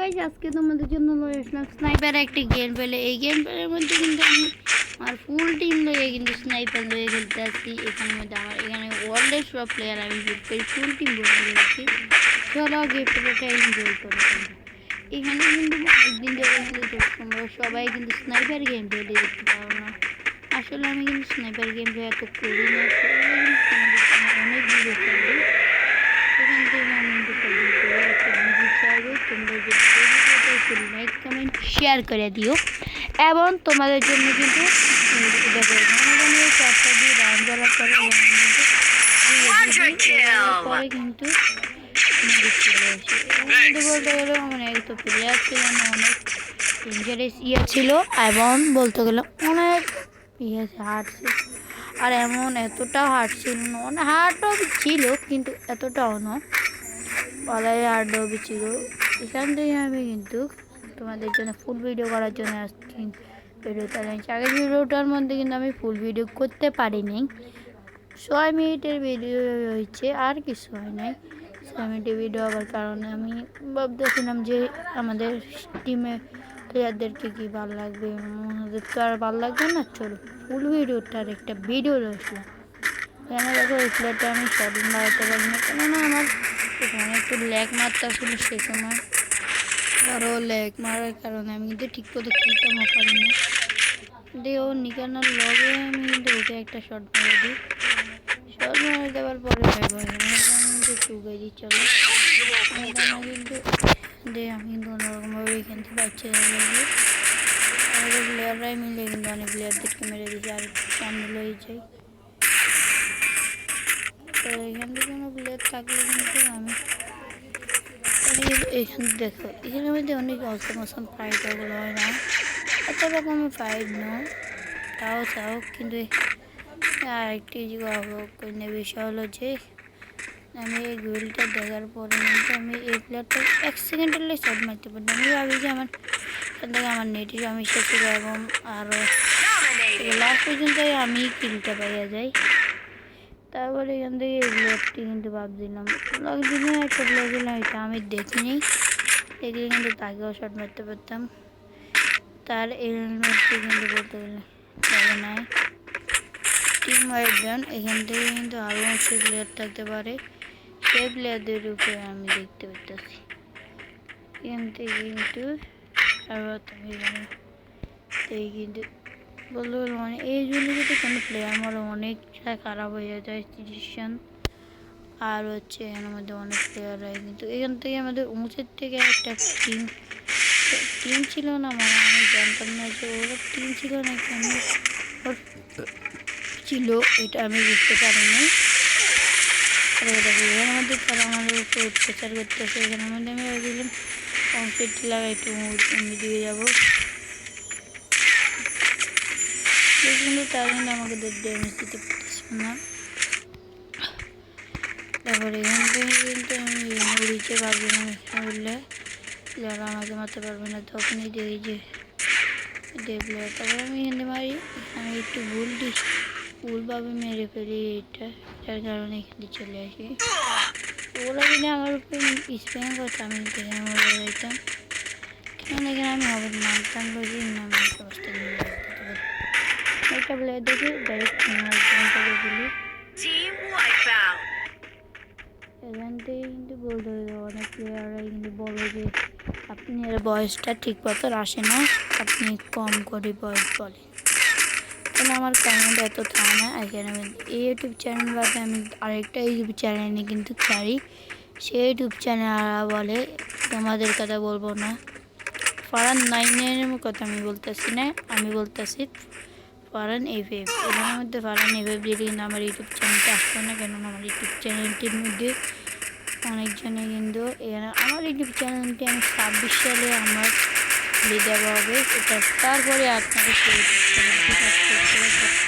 Guys আজকে তোমাদের জন্য লয়ে আসলাম স্নাইপার একটা গেম পেলে। এই গেম পেলের মধ্যে কিন্তু আমি আমার ফুল টিম লয়ে কিন্তু স্নাইপার লয়ে খেলতে আসছি। এখানের মধ্যে আমার এখানে ওয়ার্ল্ডের সব প্লেয়ার আমি ফুল টিম বলে দিয়েছি। চলো গেম পেলেটা এনজয় করো। এখানে কিন্তু একদিন ধরে কিন্তু সবাই কিন্তু স্নাইপার গেম পেলে দেখতে পারো না। আসলে আমি কিন্তু স্নাইপার গেম প্লে এত করি না, অনেক ভিডিও করবো। এখান থেকে আমি কিন্তু একটা ভিডিও চাইবো, তোমরা যে একটু লাইক কমেন্ট শেয়ার করে দিও। এবং তোমাদের জন্য কিন্তু চারটা দিয়ে রাউন্ড করার পরে কিন্তু বলতে গেলে অনেক তো প্লেয়ার ছিল না, অনেক ডেঞ্জারাস ছিল এবং বলতে গেলে অনেক হার্ড ছিল। আর এমন এতটাও হার্ড ছিল না, অনেক হার্ডও ছিল কিন্তু এতটাও না, পালাই হার্ডও ছিল। এখান থেকে আমি কিন্তু তোমাদের জন্য ফুল ভিডিও করার জন্য আসছি। ভিডিওটা আগের ভিডিওটার মধ্যে কিন্তু আমি ফুল ভিডিও করতে পারিনি, 6 মিনিটের ভিডিও হয়েছে, আর কিছু হয় নাই। 6 মিনিটের ভিডিও হওয়ার কারণে আমি ভাবতেছিলাম যে আমাদের টিমে প্লেয়ারদেরকে কি ভালো লাগবে, ওদের তো আর ভালো লাগবে না, চলো ফুল ভিডিওটার একটা ভিডিও রয়েছিলাম। এখানে দেখো এই প্লেয়ারটা আমি শর্ট মারাতে পারি না, কেননা আমার এখানে একটু ল্যাগ মারতে ছিল সে সময়, আরও ল্যাগ মারার কারণে আমি কিন্তু ঠিক মতো খেলতেও পারি না। দিয়ে ও নিকানোর লগে আমি কিন্তু ওকে একটা শর্ট মেরে দিই। শর্ট মেরে দেওয়ার পরে কিন্তু চুকে দিই। চলো কিন্তু দিয়ে আমি কিন্তু অন্যরকমভাবে এখান থেকে বাচ্চা যাবো। আমাদের প্লেয়াররাই মিলে কিন্তু অনেক প্লেয়ারদেরকে মেরে দিয়েছে, আর সামনে লয়ে যাই। তো এখান থেকে কোনো প্লেয়ার থাকলে কিন্তু আমি এখানে দেখো এখানের মধ্যে অনেক অসম ফাইট ওগুলো হয় না, এত রকমের ফাইট নয়, তাও কিন্তু আরেকটি বিষয় হলো যে আমি এই গুলটা দেখার পরে কিন্তু আমি এই প্লেয়ারটা 1 সেকেন্ডের লেগে শট মারতে পারি। আমি ভাবি যে আমার এখান থেকে আমার নেটের সমস্যা ছিল এবং আরও লাস্ট পর্যন্ত আমি কিলটা পাইয়া যাই। তারপরে এখান থেকে এই প্লেয়ারটি কিন্তু ভাবছিলাম দিনে একটা প্লেয়ার ছিল, এটা আমি দেখিনি, দেখলে কিন্তু তাকেও শট মারতে পারতাম। তার এলিমেন্টটি কিন্তু বলতে গেলে যাবে নাই। টিম ওয়াইড গান এখান থেকে কিন্তু আরও অনেক প্লেয়ার থাকতে পারে, সেই প্লেয়ারদের উপরে আমি দেখতে পাচ্ছি। এখান থেকে কিন্তু কিন্তু বলতে গেলে মানে এই জন্য যদি কোনো প্লেয়ার মরে অনেকটা খারাপ হয়ে যায় সিচুয়েশন। আর হচ্ছে এর মধ্যে অনেক প্লেয়াররাই কিন্তু এখান থেকে আমাদের উঁচের থেকে একটা টিম ছিল না, মানে আমি জানতাম না যে ওরা টিম ছিল না, কেন ছিল এটা আমি বুঝতে পারিনি। এখানের মধ্যে তারা আমাদের উপর অত্যাচার করতেছে, এখানের মধ্যে আমি ভেবেছিলাম কমপ্লিট লাগা একটু দিয়ে যাবো, কিন্তু তার জন্য আমাকে ড্যামেজ দিতে পারতেছিল না। তারপরে এখান থেকে কিন্তু আমি উড়িতে ভাবছিলাম এখানে উঠলে প্লেয়ার আমাকে মারতে পারবে না, তখনই দেখি যে প্লেয়ার। তারপরে আমি এখানে মারি, আমি একটু ভুলভাবে মেরে ফেলি এটা, যার কারণে এখানে চলে আসি। ওরা যদি আমার উপরে স্প্রেন করতো আমি এখানে মরে যাইতাম, কেন এখানে আমি হবে মানতাম বলি না, আমি অবস্থা নিয়ে একটা প্লেয়ার দেখি ডাইরেক্ট করে ফেলি। এখান থেকে কিন্তু বলতে হবে অনেক প্লেয়াররাই কিন্তু বলে যে আপনি এর বয়সটা ঠিক মতো আসে না, আপনি কম করে বয়স বলেন, কেন আমার কমেন্ট এত থাকে না। এখানে এই ইউটিউব চ্যানেল বাদে আমি আরেকটা ইউটিউব চ্যানেলে কিন্তু ছাড়ি, সেই ইউটিউব চ্যানেল বলে তোমাদের কথা বলবো না, ফারহান 99 কথা আমি বলতেছি না, আমি বলতেছি ফারহান এফএফ। এর মধ্যে ফারহান এফএফ দিলে কিন্তু আমার ইউটিউব চ্যানেলটা আসতো না, কেননা আমার ইউটিউব চ্যানেলটির মধ্যে অনেকজনে কিন্তু এখানে আমার ইউটিউব চ্যানেলটি আমি 26 সালে আমার খুলে দেওয়া হবে, এটা তারপরে আপনাদের